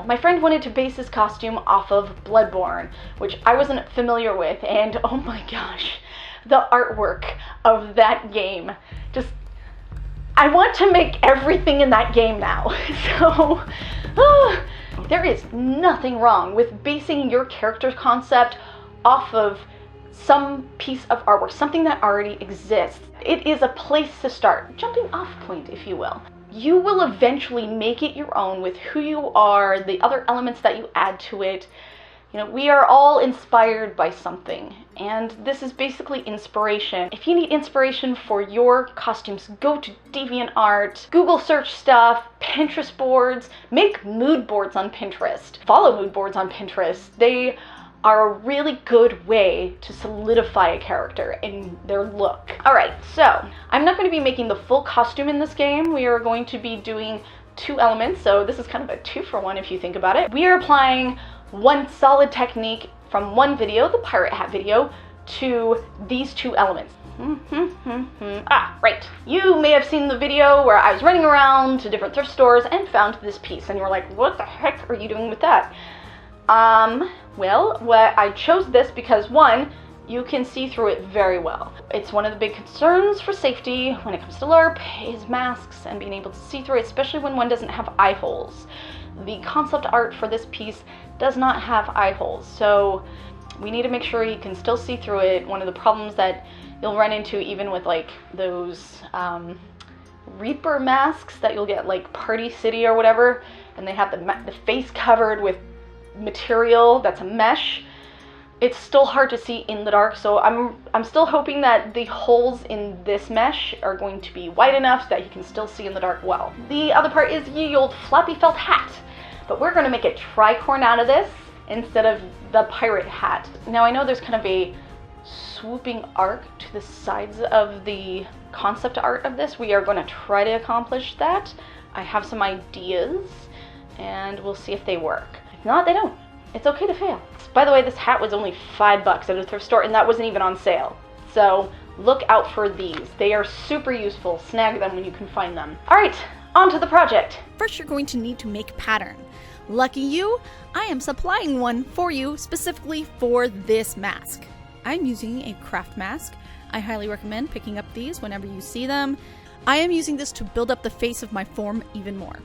My friend wanted to base his costume off of Bloodborne, which I wasn't familiar with, and oh my gosh, the artwork of that game. Just, I want to make everything in that game now. So, there is nothing wrong with basing your character concept off of some piece of artwork, something that already exists. It is a place to start, jumping off point, if you will. You will eventually make it your own with who you are, the other elements that you add to it. You know, we are all inspired by something, and this is basically inspiration. If you need inspiration for your costumes, go to DeviantArt, Google search stuff, Pinterest boards, make mood boards on Pinterest, follow mood boards on Pinterest. They are a really good way to solidify a character in their look. Alright, so I'm not going to be making the full costume in this game. We are going to be doing 2 elements, so this is kind of a 2-for-1 if you think about it. We are applying one solid technique from one video, the pirate hat video, to these 2 elements. Right. You may have seen the video where I was running around to different thrift stores and found this piece, and you were like, what the heck are you doing with that? Well, I chose this because, one, you can see through it very well. It's one of the big concerns for safety when it comes to LARP is masks and being able to see through it, especially when one doesn't have eye holes. The concept art for this piece does not have eye holes, so we need to make sure you can still see through it. One of the problems that you'll run into even with like those Reaper masks that you'll get like Party City or whatever, and they have the face covered with material that's a mesh, it's still hard to see in the dark. So I'm still hoping that the holes in this mesh are going to be wide enough that you can still see in the dark well. The other part is ye old floppy felt hat, but we're going to make a tricorn out of this instead of the pirate hat. Now I know there's kind of a swooping arc to the sides of the concept art of this. We are going to try to accomplish that. I have some ideas and we'll see if they work. If not, they don't. It's okay to fail. By the way, this hat was only $5 at a thrift store, and that wasn't even on sale. So look out for these. They are super useful. Snag them when you can find them. All right, on to the project. First, you're going to need to make pattern. Lucky you, I am supplying one for you specifically for this mask. I'm using a craft mask. I highly recommend picking up these whenever you see them. I am using this to build up the face of my form even more.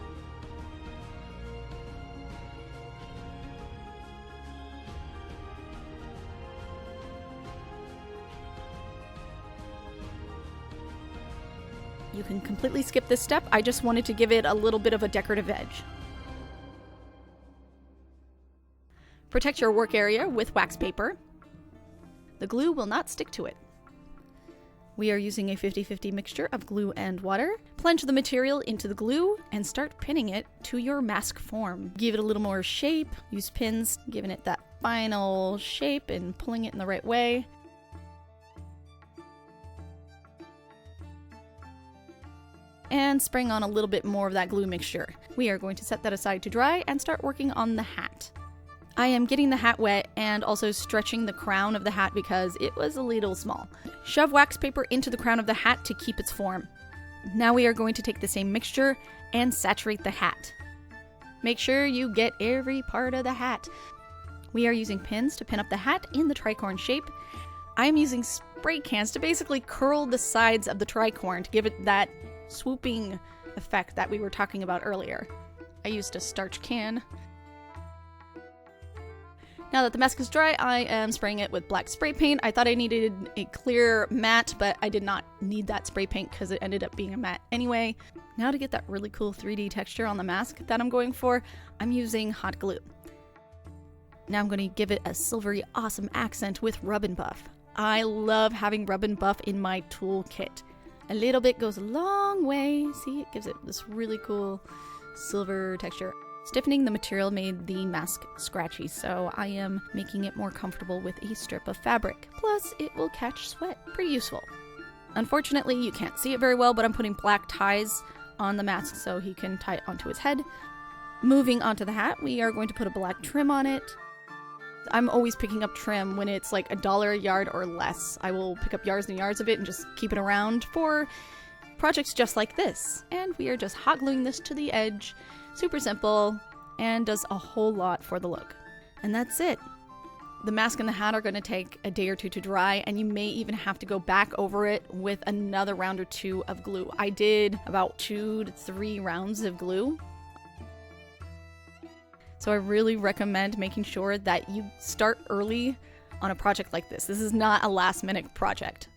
You can completely skip this step. I just wanted to give it a little bit of a decorative edge. Protect your work area with wax paper. The glue will not stick to it. We are using a 50-50 mixture of glue and water. Plunge the material into the glue and start pinning it to your mask form. Give it a little more shape. Use pins, giving it that final shape and pulling it in the right way. And spraying on a little bit more of that glue mixture. We are going to set that aside to dry and start working on the hat. I am getting the hat wet and also stretching the crown of the hat because it was a little small. Shove wax paper into the crown of the hat to keep its form. Now we are going to take the same mixture and saturate the hat. Make sure you get every part of the hat. We are using pins to pin up the hat in the tricorn shape. I am using spray cans to basically curl the sides of the tricorn to give it that swooping effect that we were talking about earlier. I used a starch can. Now that the mask is dry, I am spraying it with black spray paint. I thought I needed a clear matte, but I did not need that spray paint because it ended up being a matte anyway. Now to get that really cool 3D texture on the mask that I'm going for, I'm using hot glue. Now I'm going to give it a silvery awesome accent with rub and buff. I love having rub and buff in my toolkit. A little bit goes a long way. See, it gives it this really cool silver texture. Stiffening the material made the mask scratchy, so I am making it more comfortable with a strip of fabric. Plus, it will catch sweat. Pretty useful. Unfortunately, you can't see it very well, but I'm putting black ties on the mask so he can tie it onto his head. Moving onto the hat, we are going to put a black trim on it. I'm always picking up trim when it's like $1 a yard or less. I will pick up yards and yards of it and just keep it around for projects just like this. And we are just hot gluing this to the edge. Super simple. and does a whole lot for the look. And that's it. The mask and the hat are going to take a day or two to dry, and you may even have to go back over it with another round or two of glue. I did about 2 to 3 rounds of glue. So I really recommend making sure that you start early on a project like this. This is not a last minute project.